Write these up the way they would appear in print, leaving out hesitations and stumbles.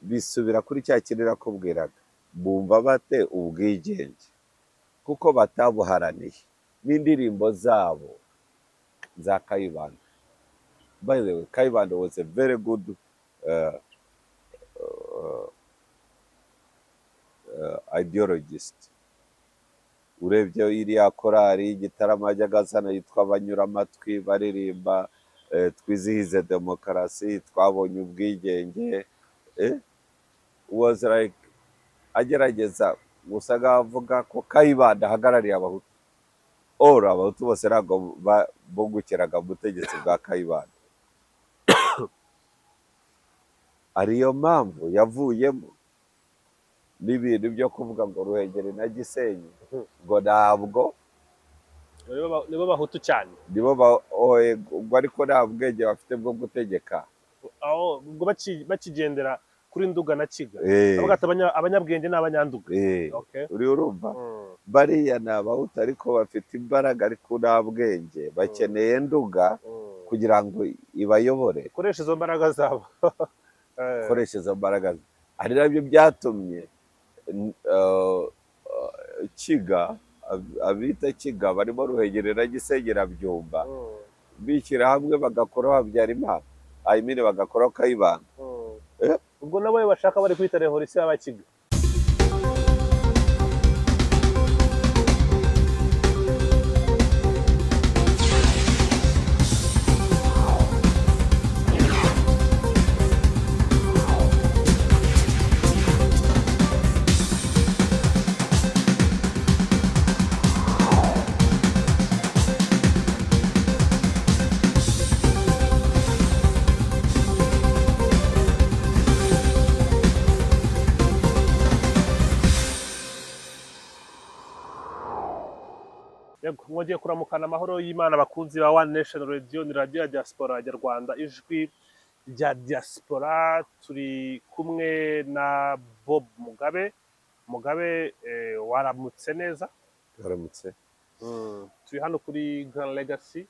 bisubira kuri cya kintu nakubwiraga, bumva bate ubwigenge kuko batabuharaniye n'indirimbo zabo za Kayibanda. By the way, Kayibanda was a very good uh, ideologist. Urebye iriya korari Gitarama yajyaga azana yitwa Banyuramatwi, baririmba twizihize demokarasi, twabonye ubwigenge, was like agerageza gusa avuga ko Kayibanda ahagarariye abahutu, abahutu bose ntabwo bungukiraga mu butegetsi bwa Kayibanda. ariyo mpamvu yavuyemo n'ibintu byo kuvuga ngo Ruhengeri na Gisenyi ngo ntabwo nibo bahutu cyane, nibo ariko nta bwenge bafite bwo gutegeka, aho ubwo bakigendera kuri Nduga na Kiga bavuga ati abanyabwenge n'abanyanduga. uri urumva bariya ni abahutu ariko bafite imbaraga ariko nta bwenge, bakeneye Nduga kugira ngo ibayobore, koresha izo mbaraga zabo koresha izo mbaraga. Ari nabyo byatumye Kiga, abita Kiga barimo Ruhengeri na Gisenyi na Byumba bishyira hamwe bagakora Habyarimana, bagakora Kayibanda. ubwo nabo bashaka bari kwita revolisiyo y'Abakiga. Mwongeye kuramukana amahoro y'Imana abakunzi ba One Nation Radio, ni radio ya diaspora ya Rwanda, ijwi rya diaspora. Turi kumwe na Bob Mugabe. Waramutse neza? Waramutse. Turi hano kuri Grand Legacy,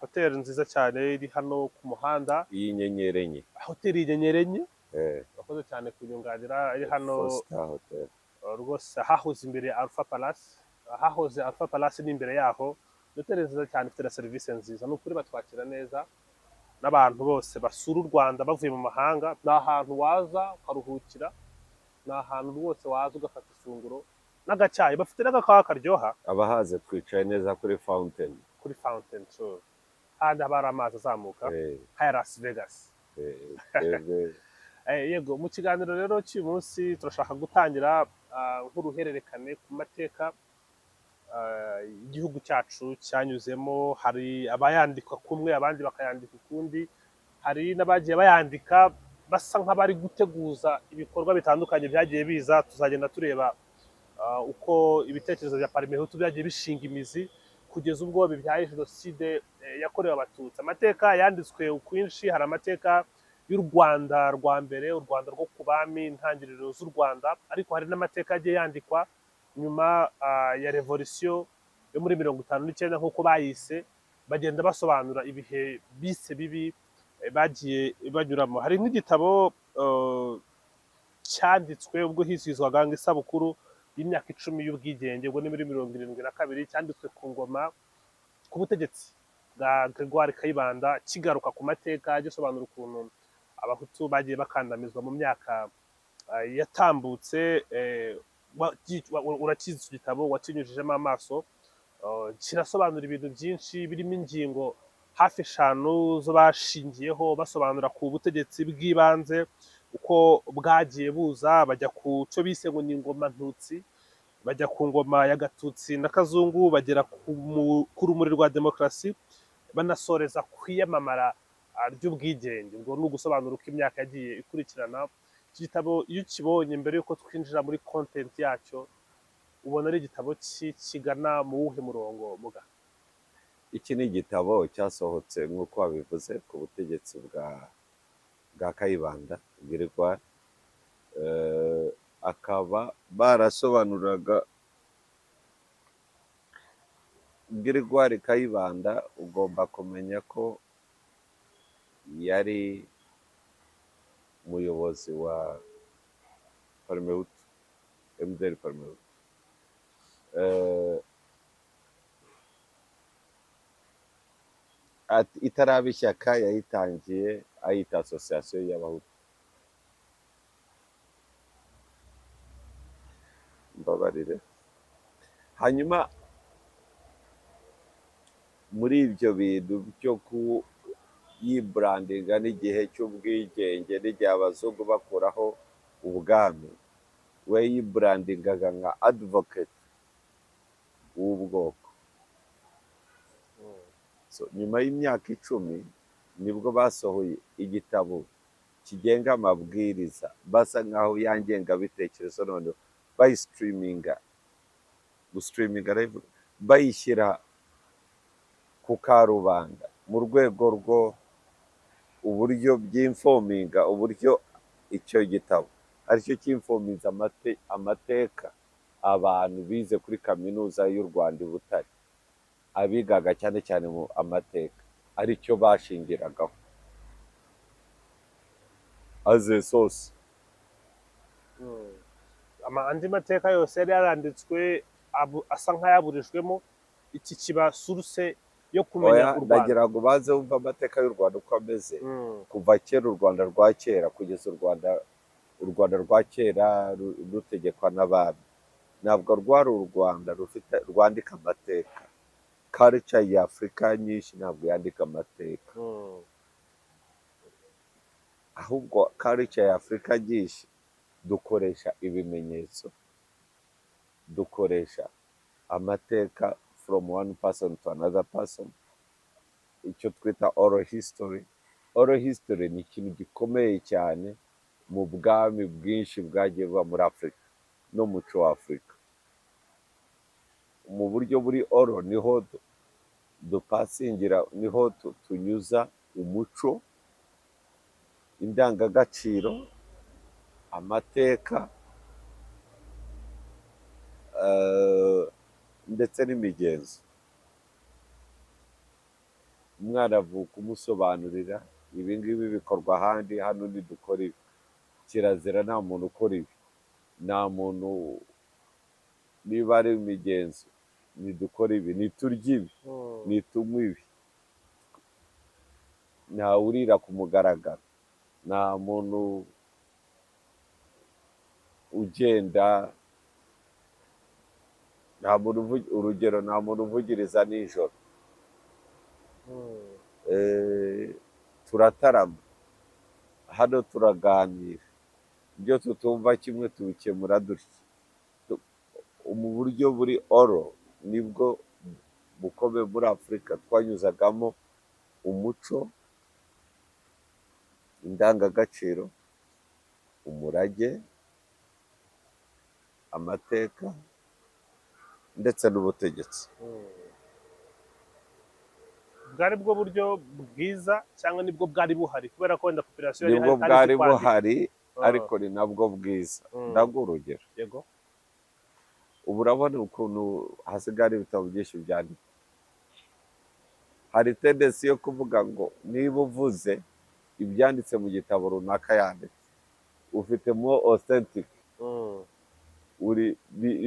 hoteli nziza cyane iri hano ku muhanda y'inyenyeri enye, hoteli y'inyenyeri enye. Bakoze cyane kunyunganira, iri hano rwose hahoze imbere Alpha Palace, hahoze Alpha Palace n'imbere yaho. Hoteli nziza cyane, ifite na serivisi nziza, n'ukuri batwakira neza. N'abantu bose basura u Rwanda bavuye mu mahanga, ni ahantu waza ukaruhukira, ni ahantu rwose waza ugafata ifunguro n'agacyayi, bafite n'agakawa karyoha. Abahaze twicaye neza kuri fountain, so handi haba hari amazi azamuka nka Las Vegas. Yego, mu kiganiro rero cy'uyu munsi turashaka gutangira nk'uruhererekane ku mateka igihugu cyacu cyanyuzemo. Hari abayandika kumwe, abandi bakayandika ukundi, hari n'abagiye bayandika basa nk'abari guteguza ibikorwa bitandukanye byagiye biza. Tuzagenda tureba uko ibitekerezo bya Parmehutu byagiye bishinga imizi kugeza ubwo bibyaye jenoside yakorewe Abatutsi. Amateka yanditswe ukwinshi, hari amateka y'u Rwanda rwa mbere, u Rwanda rwo ku bami, intangiriro z'u Rwanda, ariko hari n'amateka yagiye yandikwa nyuma ya revolisiyo yo muri 59 nk'uko bayise, bagenda basobanura ibihe bise bibi bagiye banyuramo. Hari nk'igitabo cyanditswe ubwo hisizwaga isabukuru y'imyaka 10 y'ubwigenge, ubwo ni muri 72, cyanditswe ku ngoma, ku butegetsi bwa Gregoire Kayibanda, kigaruka ku mateka, gisobanura ukuntu Abahutu bagiye bakandamizwa mu myaka yatambutse. Urakizi icyo gitabo, wakinyujijemo amaso. Kirasobanura ibintu byinshi, birimo ingingo hafi 5 zo bashingiyeho basobanura ku butegetsi bw'ibanze uko bwagiye buza, bajya ku cyo bise ngo ni ingoma ntutsi, bajya ku ngoma ya Gatutsi na Kazungu, bagera ku rumuri rwa demokarasi, banasoreza kwiyamamara ry'ubwigenge. Ubwo ni ugusobanura uko imyaka yagiye ikurikirana. Iki gitabo iyo ukibonye, mbere yuko twinjira muri content yacyo, ubona ari igitabo kigana mu wuhe murongo muga? Iki ni igitabo cyasohotse nk'uko wabivuze ku butegetsi bwa Kayibanda Gregoire, akaba barasobanuraga Gregoire Kayibanda. Ugomba kumenya ko yari umuyobozi Parmehutu, MDR Parmehutu. Eh, itaraba ishyaka yayitangiye ayita asosiyasiyo y'abahutu. Mbabarire. Hanyuma muri ibyo bintu byo yiburandinga n'igihe cy'ubwigenge n'igihe abazungu bakuraho ubwami, we yiburandingaga nka advocate w'ubwoko. So, nyuma y'imyaka 10 nibwo basohoye igitabo kigenga amabwiriza, basa nkaho yangengabitekerezo noneho bayisitiriminga, bayishyira ku karubanda mu rwego rwo uburyo by'infominga, uburyo icyo gitabo aricyo cy'infominza amateka abantu bize kuri kaminuza y'u Rwanda i Butare, abigaga cyane cyane mu amateka, aricyo bashingiragaho aze sosi. andi mateka yose yari yaranditswe asa nk'ayaburijwemo, iki kiba suruse yo kumenya u Rwanda. Ndagira ngo baze wumva amateka y'u Rwanda uko ameze kuva kera, u Rwanda rwa kera kugeza u Rwanda rwa kera rutegekwa n'abami. Ntabwo rwari u Rwanda rwandika amateka. Culture ya Afurika nyinshi ntabwo yandika amateka, ahubwo culture ya Afurika nyinshi dukoresha ibimenyetso, dukoresha amateka from one person to another person, icyo twita oral history. Oral history ni ikintu gikomeye cyane mu bwami bwinshi bwagiye buba muri Afurika no mu muco wa Afurika. Mu buryo buri oral niho dupasingira, niho tunyuza umuco, indangagaciro, amateka ndetse n'imigenzo. Umwana avuka umusobanurira ibi ngibi bikorwa ahandi, hano ntidukora ibi, kirazira, nta muntu ukora ibi, nta muntu, niba ari imigenzo ntidukora ibi, ntiturya ibi, ntitunywa ibi, ntawe urira ku mugaragaro, nta muntu ugenda, nta muntu urugero, nta muntu uvugiriza nijoro. Turatarama hano, turaganira, ibyo tutumva kimwe tubikemura dutya. Mu buryo buri oro nibwo bukomeye muri Afurika twanyuzagamo umuco, indangagaciro, umurage, amateka ndetse n'ubutegetsi. Bwari bwo buryo bwiza cyangwa nibwo bwari buhari? Kubera ko wenda population nibwo bwari buhari, ariko ni nabwo bwiza. Ndaguha urugero. Yego. Ubu urabona ukuntu hasigara ibitabo byinshi byanditse. Hari tendensi yo kuvuga ngo niba uvuze ibyanditse mu gitabo runaka yanditse, ufite more authentic,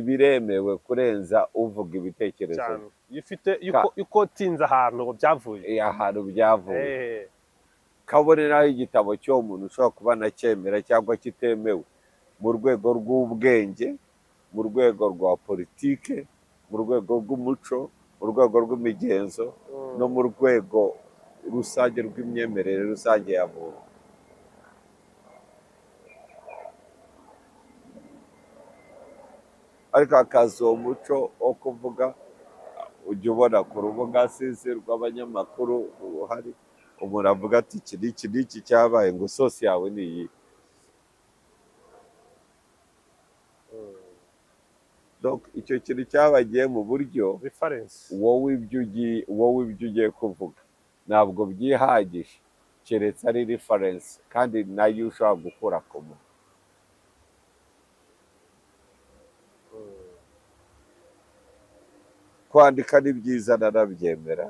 biremewe kurenza uvuga ibitekerezo cyane. Yuko tinze ahantu byavuye, ahantu byavuye. Kabone naho igitabo cyo umuntu ushobora kuba anacyemera cyangwa kitemewe, mu rwego rw'ubwenge, mu rwego rwa politike, mu rwego rw'umuco, mu rwego rw'imigenzo no mu rwego rusange rw'imyemerere rusange ya muntu. Ariko hakaza uwo muco wo kuvuga, ujya ubona ku rubuga sinzi rw'abanyamakuru ruhari, umuntu avuga ati iki n'iki cyabaye, ngo sosi yawe ni iyi. Icyo kintu cyabagiye mu buryo wowe ibyo ugiye kuvuga ntabwo byihagije, keretse ari reference, kandi nayo ushobora gukura ku muntu. Kwandika ni byiza, narabyemera,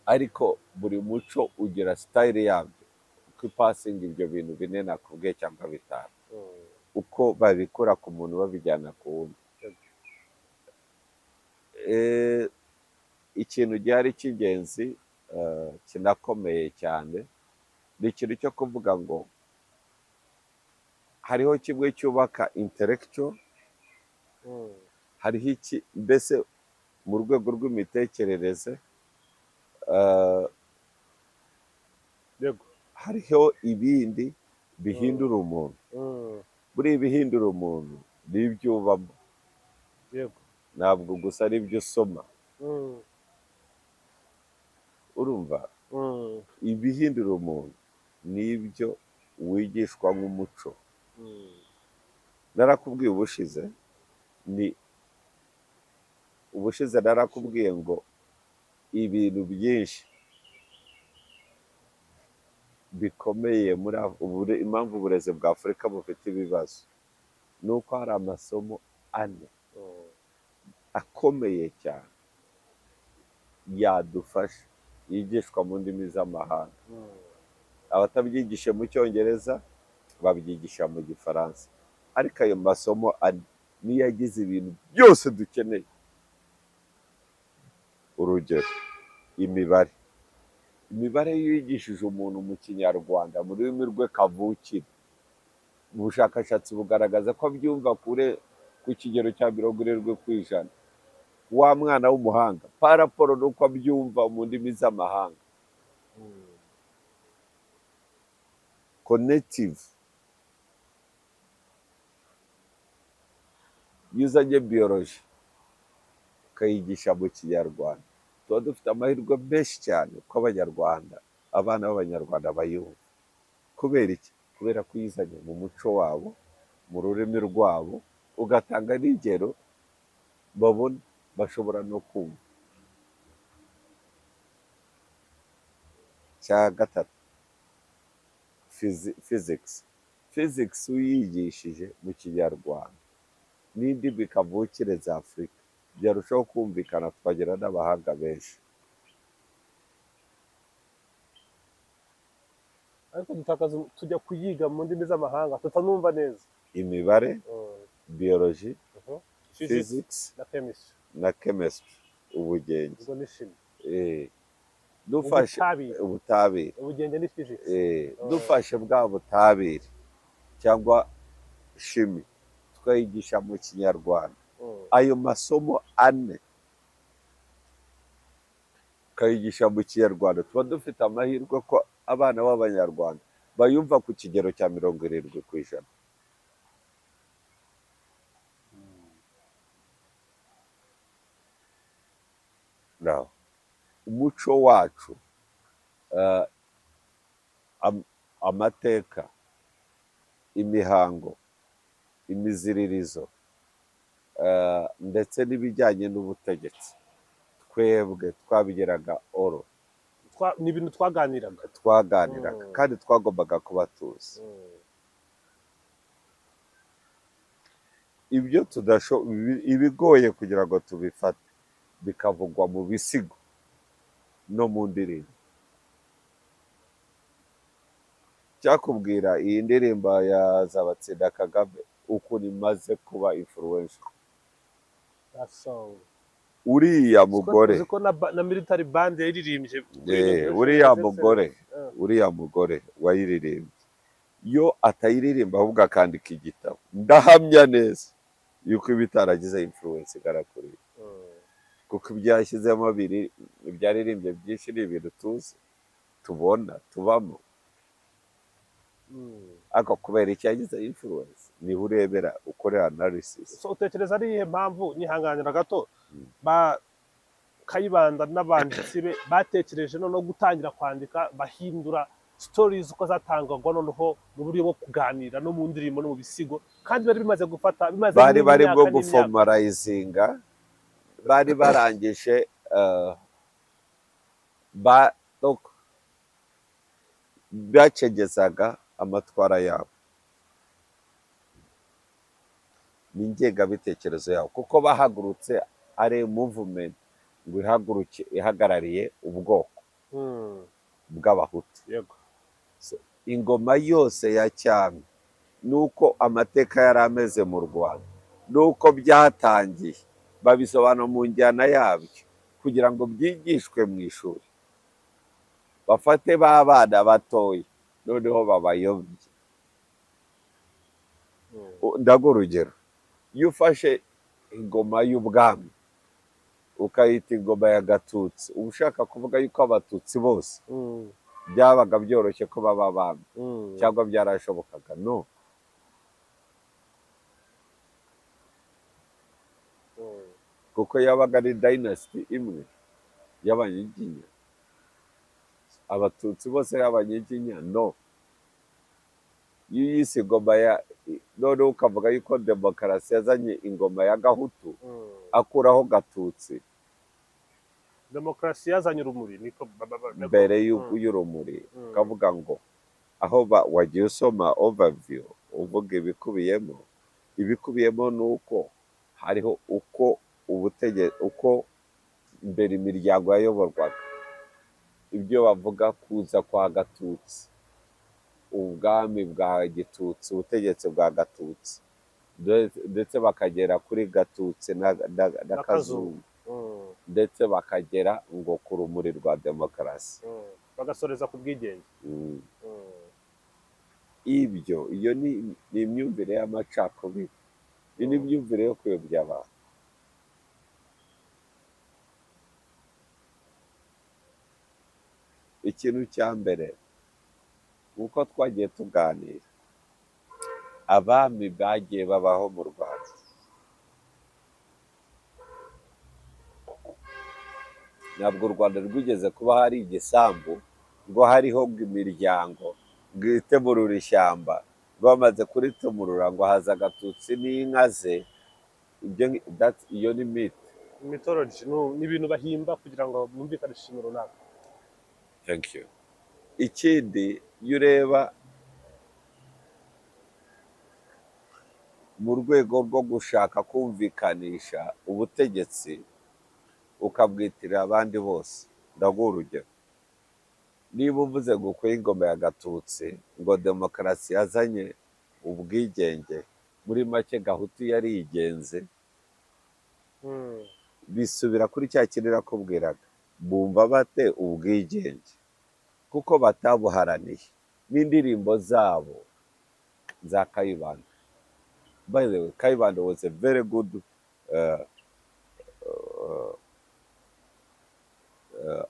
ariko buri muco ugira style yabyo. uko ipasinga ibyo bintu bine nakubwiye cyangwa bitanu, Mm. uko babikura ku muntu babijyana ku wundi. Yego. Ikintu gihari cy'ingenzi kinakomeye cyane ni ikintu cyo kuvuga ngo hariho kimwe cyubaka intellectual, Mm. hariho iki mbese mu rwego rw'imitekerereze, eh, Yego. hariho ibindi bihindura umuntu. Mm. Muri ibi bihindura umuntu ni ibyo ubamo, Yego. ntabwo gusa ari ibyo usoma. Mm. Urumva, Mm. ibihindura umuntu ni ibyo wigishwa nk'umuco. Mm. Narakubwiye ubushize narakubwiye ngo ibintu byinshi bikomeye impamvu uburezi bwa Afurika bufite ibibazo ni uko hari amasomo ane Mm. akomeye cyane yadufasha, yigishwa mu ndimi z'amahanga. Mm. Abatabyigisha mu Cyongereza babyigisha mu Gifaransa, ariko ayo masomo ane niyo agize ibintu byose dukeneye. Urugero, imibare. Imibare iyo uyigishije umuntu mu Kinyarwanda mu rurimi rwe kavukire, ubushakashatsi bugaragaza ko abyumva ku kigero cya 70%. Wa mwana w'umuhanga paraporo nuko abyumva mu ndimi z'amahanga. Mm. Connective. Iyo uzanye biology ukayigisha mu Kinyarwanda, tuba dufite amahirwe menshi cyane ko abana b'Abanyarwanda bayumva. Kubera iki? Kubera ko uyizanye mu muco wabo, mu rurimi rwabo, ugatanga n'ingero babona bashobora no kumva. Cya gatatu, physics uyigishije mu Kinyarwanda n'indimi kavukire za Afurika byarushaho kumvikana, tukagira n'abahanga benshi. Ariko tujya kuyiga mu ndimi z'amahanga tutanumva neza. Imibare, Mm. biology, Mhm. physics na chemistry. na chemistry, ubugenge. Ubwo ni shimi. Dufashe ubutabire, ubugenge ni physics. dufashe bwa butabire cyangwa shimi tukayigisha mu Kinyarwanda, Mm. ayo masomo ane ukayigisha mu Kinyarwanda, tuba dufite amahirwe ko abana b'Abanyarwanda bayumva ku kigero cya 70%. Now, umuco wacu, amateka, imihango, imiziririzo, ndetse n'ibijyanye n'ubutegetsi, twebwe twabigeraga oro, Ni ibintu twaganiraga. kandi twagombaga kuba tuzi. Ibyo ibigoye kugira ngo tubifate bikavugwa mu bisigo no mu ndirimbo. Cyakubwira iyi ndirimbo ya Zabatsinda Kagame ukuntu imaze kuba influential. That song. Uriya mugore, Uzi ko na military band yaririmbye. uriya mugore wayiririmbye, yo atayiririmba ahubwo akandika igitabo, ndahamya neza yuko iba itaragize influence igarakuriye. Kuko ibyo yashyizemo ibyaririmbye byinshi ni ibintu tuzi, tubona, tubamo. Ariko kubera icyo yagize influence, niho urebera ukorera analysis. So utekereza ari iyihe mpamvu, nyihanganira gato, Kayibanda n'abanditsi be batekereje no gutangira kwandika bahindura stories uko zatangagwa noneho mu buryo bwo kuganira no mu ndirimbo no mu bisigo, kandi bari bimaze gufata, bari bwo gufomarayizinga, bari barangije bacegezaga amatwara yabo n'ingengabitekerezo yabo, kuko bahagurutse ari movement ngo ihagarariye ubwoko bw'Abahutu. Yego. ingoma yose ya cyami nuko amateka yari ameze mu Rwanda, nuko byatangiye, babisobanura mu njyana yabyo kugira ngo byigishwe mu ishuri, bafate ba bana batoya noneho babayobye. Ndaguha urugero, iyo ufashe ingoma y'ubwami ukayita ingoma ya Gatutsi, uba ushaka kuvuga yuko abatutsi bose byabaga byoroshye ko baba abami cyangwa byarashobokaga? No. Kuko yabaga ari dynasty imwe y'Abanyiginya, abatutsi bose ari Abanyiginya? No. Iyo uyise ingoma ya noneho ukavuga yuko demokarasi yazanye ingoma ya Gahutu akuraho Gatutsi demokarasi yazanye urumuri niko mbere y'urumuri, ukavuga ngo aho wagiye usoma overview uvuga ibikubiyemo ni uko hariho uko mbere imiryango yayoborwaga, ibyo bavuga kuza kwa Gatutsi, ubwami bwa Gitutsi, ubutegetsi bwa Gatutsi, ndetse bakagera kuri Gatutsi na Kazungu, ndetse bakagera ngo ku rumuri rwa demokarasi, bagasoreza ku bwigenge. Iyo ni imyumvire y'amacakubiri, iyi ni imyumvire yo kuyobya abantu. Ikintu cya mbere uko twagiye tuganira, abami bagiye babaho mu Rwanda, ntabwo u Rwanda rwigeze kuba hari igisambu ngo hariho imiryango ngo itemurura ishyamba, bamaze kuritemurura ngo haza Gatutsi n'inka ze. Iyo ni mythology, ni ibintu bahimba kugira ngo bumvikanishe ikintu runaka. Thank you. Ikindi, iyo ureba mu rwego rwo gushaka kumvikanisha ubutegetsi ukabwitirira abandi bose, ndaguha urugero, niba uvuze ngo ukwiye ingoma ya Gatutsi ngo demokarasi yazanye ubwigenge, muri make Gahutu yari yigenze, bisubira kuri cya kintu nakubwiraga, bumva bate ubwigenge kuko batabuharaniye. N'indirimbo zabo za Kayibanda, by the way, Kayibanda was a very good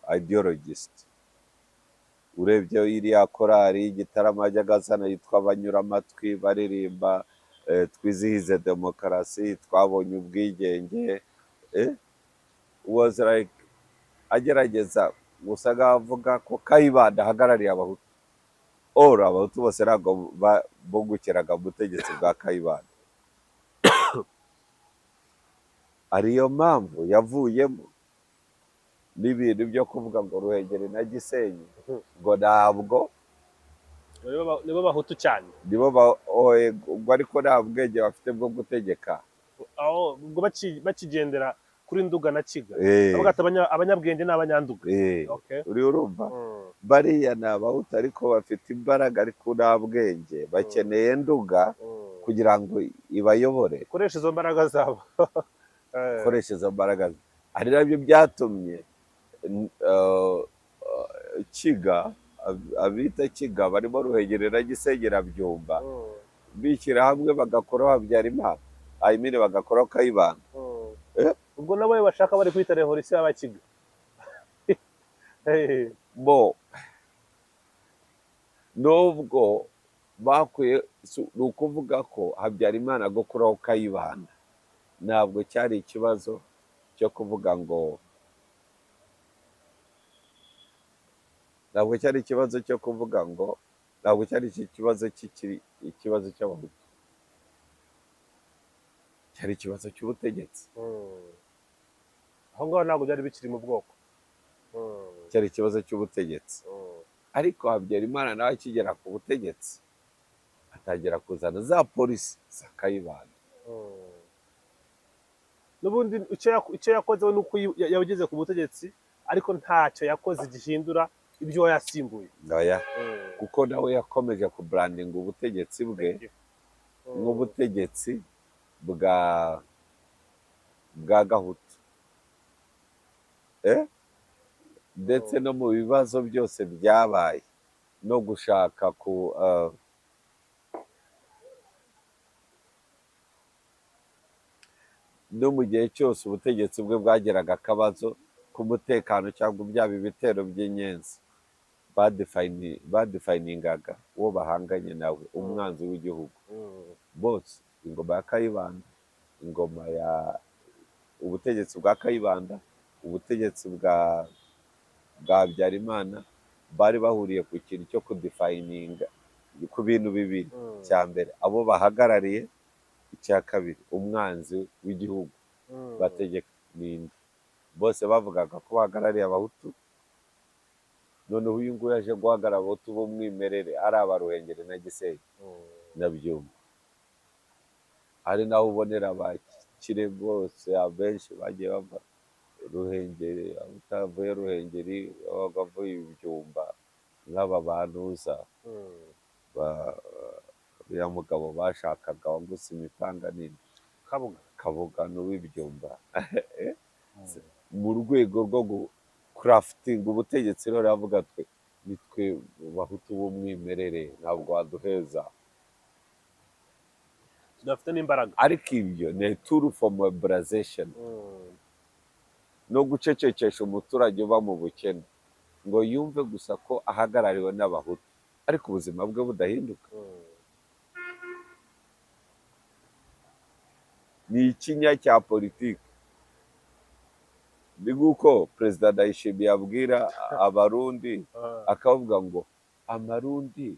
ideologist. Urebye iriya korari y'Igitarama yajyaga azana yitwa Abanyuramatwi, baririmba twizihize demokarasi, twabonye ubwigenge, was like agerageza gusa avuga ko Kayibanda ahagarariye Abahutu. Abahutu bose ntabwo bungukiraga mu butegetsi bwa Kayibanda. Ariyo mpamvu yavuyemo n'ibintu byo kuvuga ngo Ruhengeri na Gisenyi ngo ntabwo nibo Bahutu cyane, ubwo ariko nta bwenge bafite bwo gutegeka, ubwo bakigendera kuri Nduga na Kiga, bavuga ati abanyabwenge ni Abanyanduga. uri urumva, bariya ni Abahutu ariko bafite imbaraga ariko nta bwenge, bakeneye Nduga kugira ngo ibayobore, koresha izo mbaraga zabo. koresha izo mbaraga, ari nabyo byatumye Kiga, abita Kiga barimo Ruhengeri na Gisenyi na Byumba, bishyira hamwe bagakoraho Habyarimana, bagakoraho Kayibanda. Ubwo nabo bashaka bari kwita revolisiyo y'Abakiga. Nubwo bakwiye, ni ukuvuga ko Habyarimana gukuraho Kayibanda ntabwo cyari ikibazo cyo kuvuga ngo, ntabwo cyari ikibazo ikibazo cy'Abahutu, cyari ikibazo cy'ubutegetsi. Aho ngaho ntabwo byari bikiri mu bwoko, cyari ikibazo cy'ubutegetsi. Ariko Habyarimana nawe akigera ku butegetsi atangira kuzana za polisi za Kayibanda. N'ubundi icyo yakoze we nuko yageze ku butegetsi, ariko ntacyo yakoze gihindura ibyo yasimbuye. oya, kuko nawe yakomeje kubrandinga ubutegetsi bwe nk'ubutegetsi bwa gahutu, ndetse no mu bibazo byose byabaye no gushaka no mu gihe cyose ubutegetsi bwe bwageraga akabazo k'umutekano cyangwa byaba ibitero by'inyenzi, badefayiningaga uwo bahanganye nawe, umwanzi w'igihugu. bose ingoma ya Kayibanda, ingoma ya ubutegetsi bwa Kayibanda, ubutegetsi bwa Habyarimana, bari bahuriye ku kintu cyo kudefayininga ku bintu bibiri. cya mbere abo bahagarariye, icya kabiri umwanzi w'igihugu bategeka ninde. Bose bavugaga ko bahagarariye abahutu, noneho uyu nguyu yaje guhagarara abahutu b'umwimerere ari abaruhengeri na Gisenyi na Byumba, ari naho ubonera abakire bose abenshi bagiye bava Ruhengeri, utavuye Ruhengeri wabaga avuye Ibyumba, nk'aba bantuza uriya mugabo bashakaga wanguse imipanga nini, Kabuga n'uw'Ibyumba mu rwego rwo kurafitinga ubutegetsi. rero avuga twe nitwe bahutu b'umwimerere, ntabwo waduheza, tudafite n'imbaraga. ariko ibyo ni turu for mobilization no gucecekesha umuturage uba mu bukene ngo yumve gusa ko ahagarariwe n'abahutu ariko ubuzima bwe budahinduka. ni ikinya cya politiki. ni nk'uko perezida Ndayishimiye abwira abarundi akavuga ngo amarundi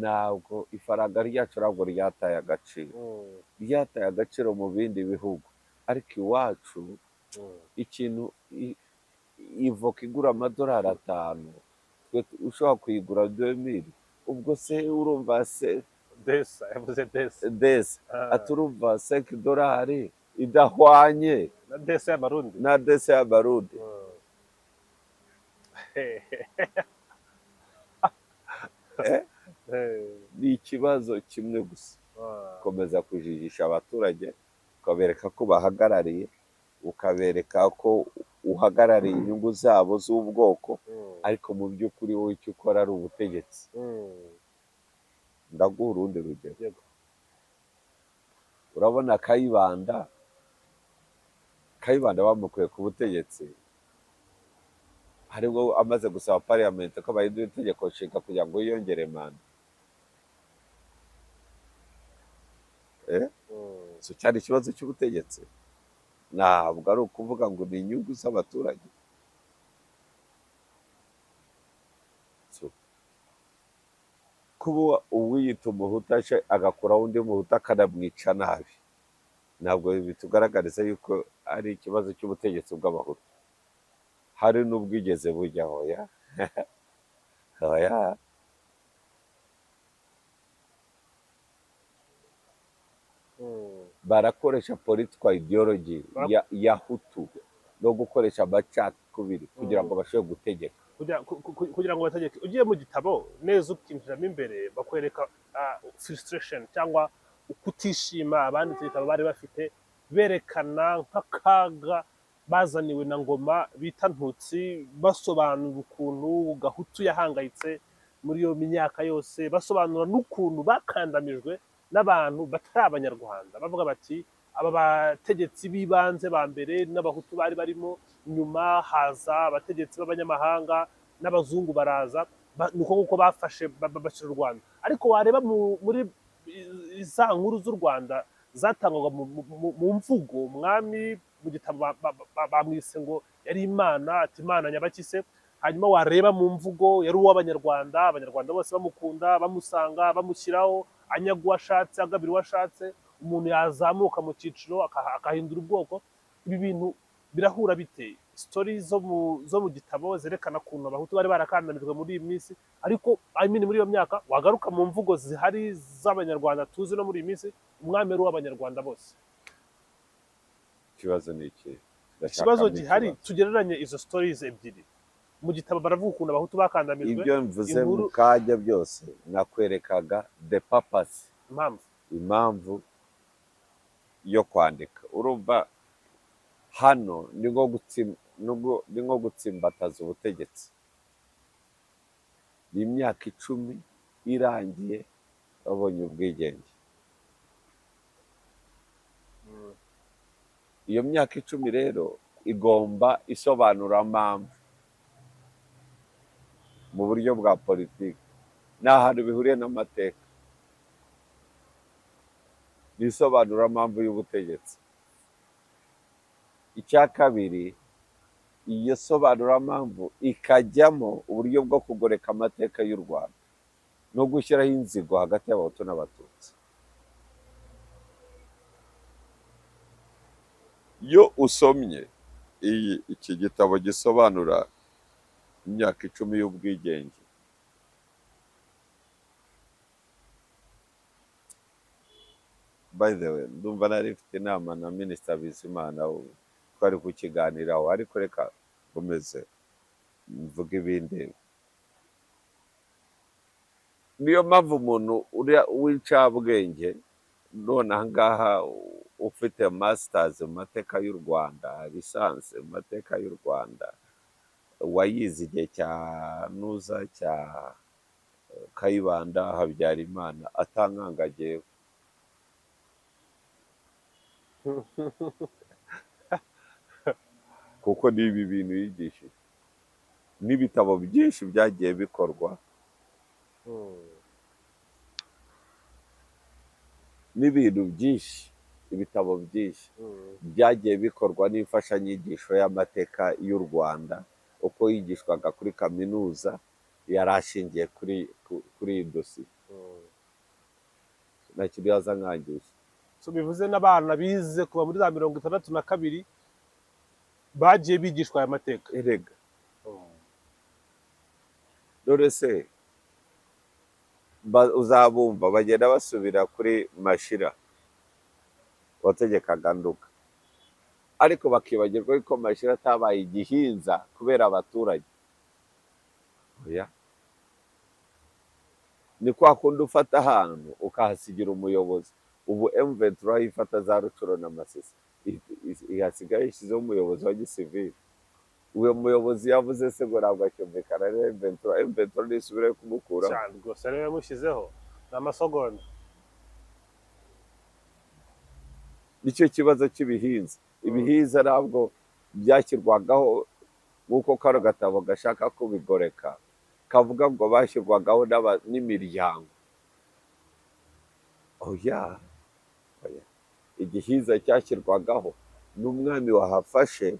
ntabwo ifaranga ryacu ntabwo ryataye agaciro, ryataye agaciro mu bindi bihugu, ariko iwacu ikintu ivoka igura amadolari 5 twe ushobora kuyigura 2000. ubwo se urumva se desa aturumva $5 idahwanye na desa y'abarundi. ni ikibazo kimwe gusa, komeza kujijisha abaturage, ukabereka ko bahagarariye, ukabereka ko uhagarariye inyungu zabo z'ubwoko, ariko mu by'ukuri wowe icyo ukora ari ubutegetsi. ndaguha urundi rugero. urabona Kayibanda bamukuye ku butegetsi haribwo amaze gusaba parliament ko bahindura itegeko nshinga kugira ngo yiyongere manda. so cyari ikibazo cy'ubutegetsi, ntabwo ari ukuvuga ngo ni inyungu z'abaturage. kuba uwiyita umuhutu agakuraho undi muhutu akanamwica nabi, ntabwo bitugaragariza yuko ari ikibazo cy'ubutegetsi bw'abahutu. hari n'ubwigeze bujyaho ya barakoresha political ideology ya hutu no gukoresha amacakubiri kugira ngo bashobore gutegeka, kugira ngo bategeke. ugiye mu gitabo neza ukinjiramo imbere bakwereka frustration cyangwa ukutishima abanditse ibitabo bari bafite, berekana nk'akaga bazaniwe na Ngoma bita Ntutsi, basobanura ukuntu Gahutu yahangayitse muri iyo myaka yose, basobanura n'ukuntu bakandamijwe n'abantu batari abanyarwanda, bavuga bati aba bategetsi b'ibanze ba mbere n'abahutu bari barimo, nyuma haza abategetsi b'abanyamahanga n'abazungu baraza, nuko nguko bafashe bashyira u Rwanda. ariko wareba muri za nkuru z'u Rwanda zatangwaga mu mvugo, umwami mu gitabo bamwise ngo yari Imana, ati Imana nyabakise. hanyuma wareba mu mvugo yari uw'abanyarwanda, abanyarwanda bose bamukunda, bamusanga, bamushyiraho, anyaga uwo ashatse, agabira uwo ashatse, umuntu yazamuka mu cyiciro akahindura ubwoko. ibi bintu birahura bite? Story zo mu gitabo zerekana ukuntu abahutu bari barakandamijwe muri iyi minsi, ariko muri iyo myaka wagaruka mu mvugo zihari z'abanyarwanda tuzi no muri iyi minsi, umwami ari uw'abanyarwanda bose. ikibazo ni iki? ikibazo gihari, tugereranye izo stories ebyiri. mu gitabo baravuga ukuntu abahutu bakandamijwe, ibyo mvuze mu inkuru, kajya byose nakwerekaga the purpose, impamvu. impamvu yo kwandika. Urumva hano ni nko gutsimbataza ubutegetsi. Ni imyaka 10 irangiye babonye ubwigenge. Iyo myaka 10 rero igomba isobanura mpamvu mu buryo bwa politiki, nta hantu bihuriye n'amateka. Ni isobanurampamvu y'ubutegetsi. Icya kabiri, iyo sobanurampamvu ikajyamo uburyo bwo kugoreka amateka y'u Rwanda no gushyiraho inzigo hagati y'abahutu n'abatutsi. Iyo usomye iki gitabo gisobanura imyaka 10 y'ubwigenge, by the way, ndumva nari mfite inama na Minisita Bizimana twari kukiganiraho, ariko reka nkomeze mvuga ibindi. Niyo mpamvu umuntu w'incabwenge none aha ngaha ufite masters mu mateka y'u Rwanda, lisansi mu mateka y'u Rwanda, wayize igihe cya Nuza, cya Kayibanda, Habyarimana, atankangagiyeho. Kuko ni ibi bintu yigishije, n'ibitabo byinshi byagiye bikorwa, n'ibintu byinshi, ibitabo byinshi byagiye bikorwa n'imfashanyigisho y'amateka y'u Rwanda, uko yigishwaga kuri kaminuza yari ashingiye kuri iyi dosiye. Nta kintu yaza nkangisha. So bivuze n'abana bize kuva muri za 62 bagiye bigishwa aya mateka. Erega none se uzabumva bagenda basubira kuri Mashira wategekaga Nduga, ariko bakibagirwa ko Mashira atabaye igihinza kubera abaturage. Oya, ni kwa kundi ufata ahantu ukahasigira umuyobozi. Ubu M23 ifata za Rucuro na Masisi, ihasigaye ishyizeho umuyobozi wa gisivili. Uwo muyobozi yavuze se ngo ntabwo acyumvikana rero M23 nisubire kumukuraho cyane rwose, rero yamushyizeho n'amasogonda. Nicyo kibazo cy'ibihinza. Ibihinza ntabwo byashyirwagaho nk'uko kano gatabo gashaka kubigoreka, kavuga ngo bashyirwagaho n'imiryango. Oya, igihinza cyashyirwagaho n'umwami wahafashe,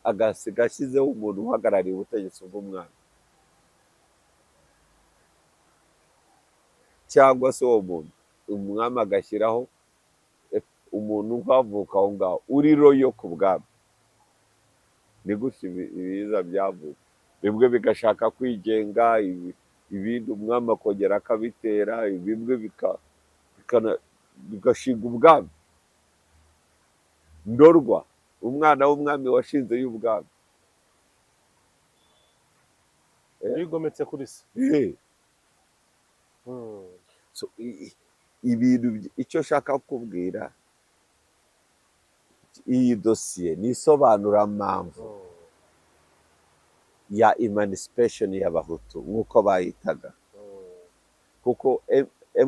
agasiga ashyizeho umuntu uhagarariye ubutegetsi bw'umwami, cyangwa se uwo muntu umwami agashyiraho umuntu uhavuka aho ngaho uri royo ku bwami. Ni gutya ibiza byavuka, bimwe bigashaka kwigenga, ibindi umwami akongera akabitera, bimwe bigashinga ubwami. Ndorwa, umwana w'umwami washinze y'ubwami, bigometse kuri se. So ibintu icyo shaka kubwira, iyi dosiye ni isobanurampamvu ya emancipation y'abahutu nk'uko bayitaga. Kuko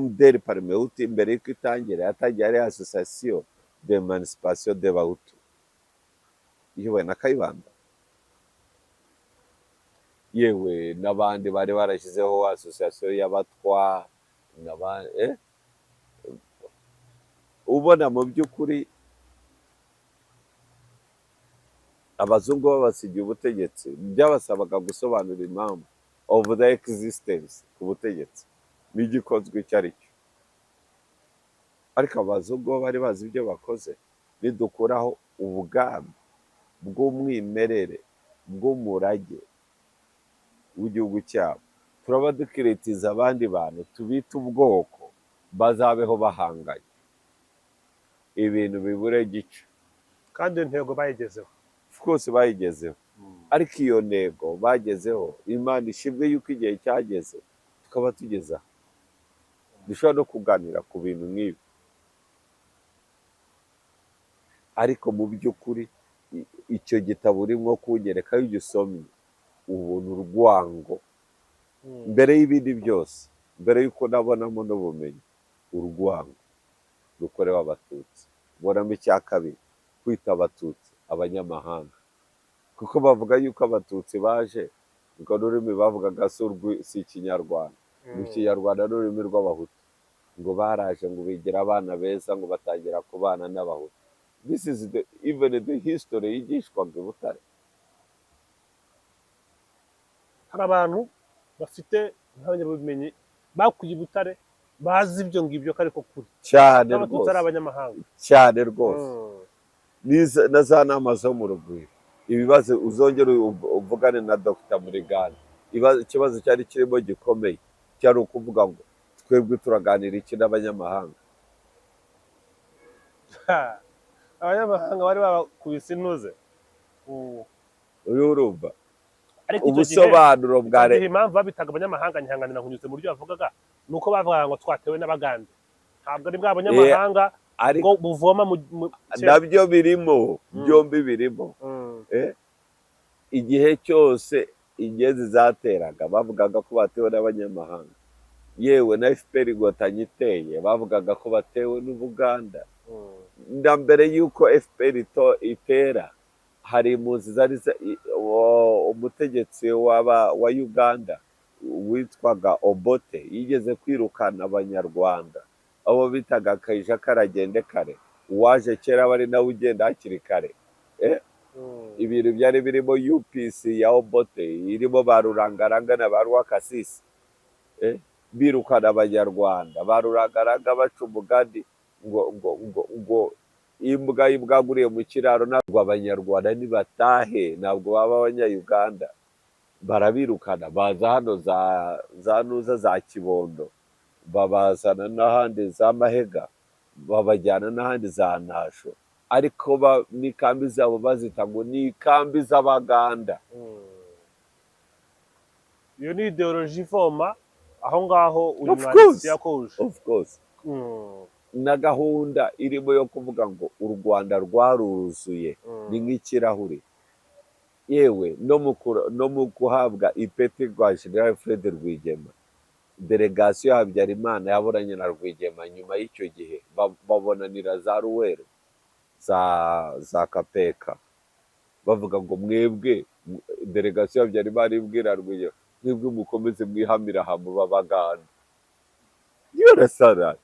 MDR Parmehutu mbere y'uko itangira yatangiye ari association d'emancipation des Bahutu iyobowe na Kayibanda, yewe n'abandi bari barashyizeho association y'abatwa n'abandi. Ubona mu by'ukuri abazungu babasigiye ubutegetsi, byabasabaga gusobanura impamvu of the existence ku butegetsi n'igikozwe icyo ari cyo. Ariko abazungu bari bazi ibyo bakoze. Nidukuraho ubwami bw'umwimerere bw'umurage w'igihugu cyabo, turaba dukiritiza abandi bantu tubita ubwoko bazabeho bahanganye, ibintu bibure gica. Kandi intego bayigezeho, of course bayigezeho, ariko iyo ntego bagezeho Imana ishimwe yuko igihe cyageze tukaba tugeze aha dushobora no kuganira ku bintu nk'ibi, ariko mu by'ukuri icyo gitabo urimo kunyereka iyo ugisomye ubona urwango mbere y'ibindi byose, mbere y'uko nabonamo n'ubumenyi, urwango rukorewe abatutsi. Mbonamo icya kabiri, kwita abatutsi abanyamahanga, kuko bavuga yuko abatutsi baje urwo rurimi bavugaga si ikinyarwanda, ngo ikinyarwanda n'ururimi rw'abahutu, ngo baraje ngo bigira abana beza, ngo batangira kubana n'abahutu. This is even the history yigishwaga i Butare. Hari abantu bafite nk'abanyabumenyi bakuye i Butare bazi ibyo ngibyo ko ariko kuri cyane n'abatutsi ari rwose, abanyamahanga cyane rwose. Na za nama zo mu rugwiro, ibibazo uzongera uvugane na Dr. Murigande, ikibazo cyari kirimo gikomeye cyari ukuvuga ngo twebwe turaganira iki n'abanyamahanga. abanyamahanga bari babakubise intuze. Uyu urumva Ariko ubusobanuro bwa leta, impamvu babitaga abanyamahanga nyihanganira nkunyuze mu buryo bavugaga nuko bavugaga ngo twatewe n'abagande, ntabwo ari bwa abanyamahanga ngo buvoma nabyo birimo, byombi birimo. Igihe cyose ingezi zateraga bavugaga ko batewe n'abanyamahanga, yewe na FPR Inkotanyi iteye bavugaga ko batewe n'Ubuganda. Na mbere y'uko FPR itera hari impunzi zari umutegetsi wa Uganda witwaga Obote yigeze kwirukana abanyarwanda, abo bitaga Kayija Karagende Kare, uwaje kera bari nawe ugenda hakiri kare. Ibintu byari birimo UPC ya Obote irimo ba Rurangaranga na ba Rwakasisi, birukana abanyarwanda, ba Rurangaranga baca umugani ngo imbwa ibwaguriye mu kiraro, ntabwo abanyarwanda nibatahe ntabwo baba abanyayuganda, barabirukana baza hano za Nuza za Kibondo, babazana n'ahandi za Mahega, babajyana n'ahandi za Nasho, ariko n'ikambi zabo bazita ngo ni ikambi z'Abaganda. Iyo ni ideoloji ivoma aho ngaho uyu mwanditsi yakoje. Of course. Na gahunda irimo yo kuvuga ngo u Rwanda rwaruzuye ni nk'ikirahuri, yewe no mu kuhabwa ipeti rwa General Fred Rwigema, delegasiyo ya Habyarimana yaburanye na Rwigema nyuma y'icyo gihe babonanira za Ruwero za Kapeka, bavuga ngo mwebwe delegasiyo ya Habyarimana ibwira Rwigema, mwebwe mukomeze mwihamira hamwe b'Abaganda. Yorasara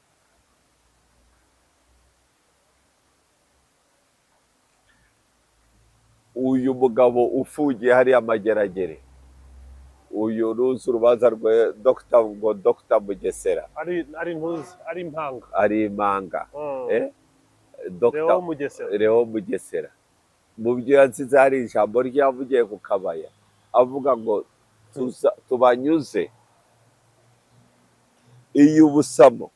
uyu mugabo ufungiye hariya Amageragere, uyu ruzi urubanza rwe Dr. Mugesera ari impanga, Leo Mugesera, mu byo yansize hari ijambo ryavugiye ku Kabaya avuga ngo tubanyuze iyo ubusamo,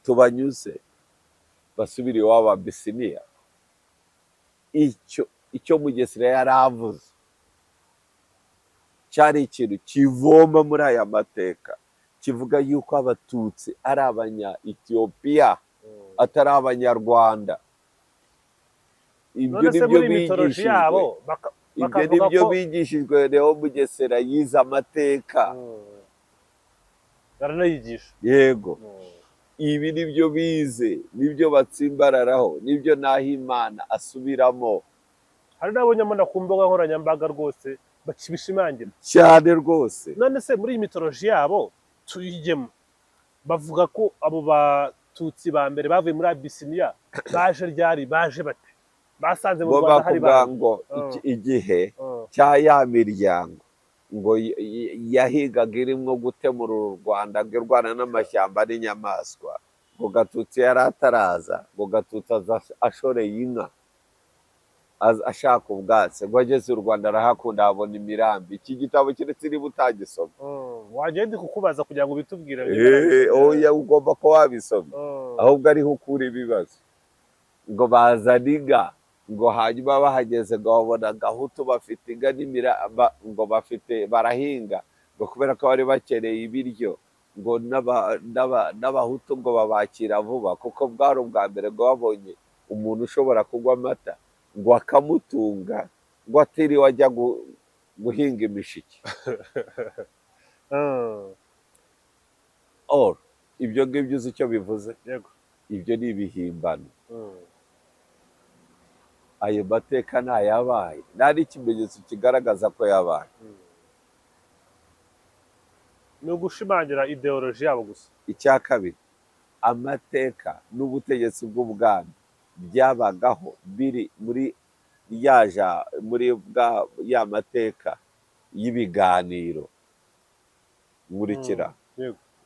tubanyuze basubire iwabo Abisiniya. Icyo Mugesera yari avuze cyari ikintu kivoma muri aya mateka, kivuga yuko abatutsi ari abanya-Ethiopia atari abanyarwanda. Ibyo nibyo bigishijwe, ibyo nibyo bigishijwe. Leo Mugesera yize amateka, baranayigisha, yego. Ibi nibyo bize, nibyo batsimbararaho, nibyo Nahimana asubiramo. Hari n'abonyamo na ku mbuga nkoranyambaga rwose bakibishimangira cyane rwose. None se muri iyi mitoloji yabo tuyigemo, bavuga ko abo batutsi ba mbere bavuye muri Abisiniya baje ryari, baje bate, basanze mu Rwanda hari bavuga ngo igihe cya ya miryango ngo yahigaga irimo gutemura u Rwanda, ngo irwana n'amashyamba n'inyamaswa, ngo Gatutsi yari ataraza, ngo Gatutsi ashoreye inka ashaka ubwatsi, ngo ageze u Rwanda arahakunda abona imirambi. Iki gitabo kiretse niba utagisoma wagenda kukubaza kugira ngo bitubwire. Oya, ugomba ko wabisoma, ahubwo ariho ukura ibibazo. Ngo bazana inka ngo hanyuma bahageze ngo babona gahutu bafite inka ngo bafite barahinga ngo kubera ko bari bakeneye ibiryo ngo n'abahutu ngo babakira vuba kuko bwari ubwa mbere ngo babonye umuntu ushobora kunywa amata ngo akamutunga ngo atiriwe ajya guhinga imishiki. Ibyo ngibyo uzi icyo bivuze? Yego. Ibyo ni ibihimbano. Ayo mateka ntayabaye, nta n'ikimenyetso kigaragaza ko yabaye. Ni ugushimangira ideoloji yabo gusa. Icya kabiri, amateka n'ubutegetsi bw'ubwami byabagaho biri muri ya mateka y'ibiganiro. Nkurikira.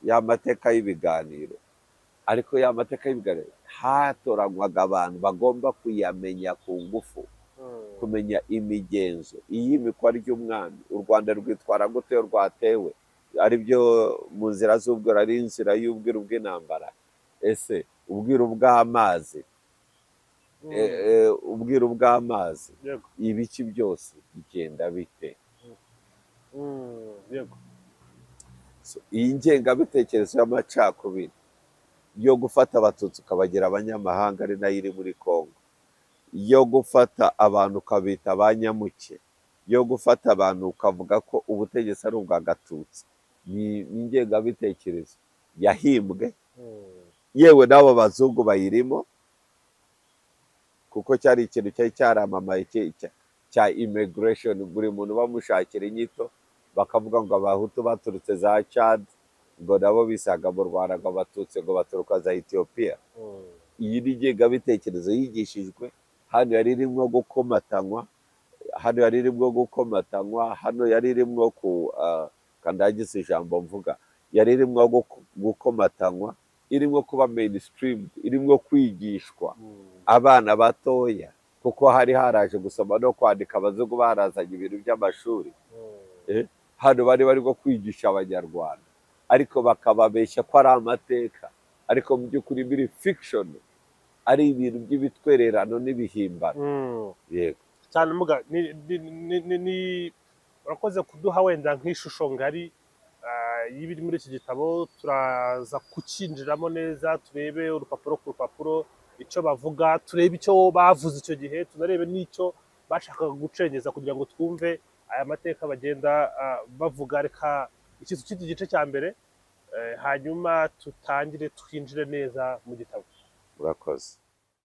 Ya mateka y'ibiganiro. Ariko ya mateka y'ibiganiro hatoranywaga abantu bagomba kuyamenya ku ngufu, kumenya imigenzo iy'imikwa ry'umwami, u Rwanda rwitwara gute iyo rwatewe, ari byo mu nzira z'ubwiru, ari inzira y'ubwiru bw'intambara, ese ubwiru bw'amazi, ubwiru bw'amazi, ibiki byose bigenda bite? Iyi ngengabitekerezo y'amacakubiri yo gufata abatutsi ukabagira abanyamahanga ari nayo iri muri Kongo, yo gufata abantu ukabita abanyamuke, yo gufata abantu ukavuga ko ubutegetsi ari ubwa gatutsi, ni ingengabitekerezo yahimbwe, yewe n'abo bazungu bayirimo, kuko cyari ikintu cyari cyaramamaye cya immigration, buri muntu bamushakira inyito, bakavuga ngo abahutu baturutse za Chad ngo nabo bisaga mu Rwanda, ngo abatutsi ngo baturuka za Ethiopia. Iyi ni ingengabitekerezo yigishijwe, hano yari irimo gukomatanywa, hano yari irimo kandagiza ijambo mvuga, yari irimo gukomatanywa, irimo kuba mainstream, irimo kwigishwa abana batoya, kuko hari haraje gusoma no kwandika, abazungu barazanye ibintu by'amashuri. Hano bari barimo kwigisha Abanyarwanda, ariko bakababeshya ko ari amateka, ariko mu by'ukuri biri fiction, ari ibintu by'ibitwererano n'ibihimbano. Yego cyane. Muga urakoze kuduha wenda nk'ishusho ngari y'ibiri muri iki gitabo. Turaza kukinjiramo neza, turebe urupapuro ku rupapuro icyo bavuga, turebe icyo bavuze icyo gihe, tunarebe n'icyo bashakaga gucengeza kugira ngo twumve aya mateka bagenda bavuga. Reka iki gice cya mbere, hanyuma tutangire twinjire neza mu gitabo. urakoze.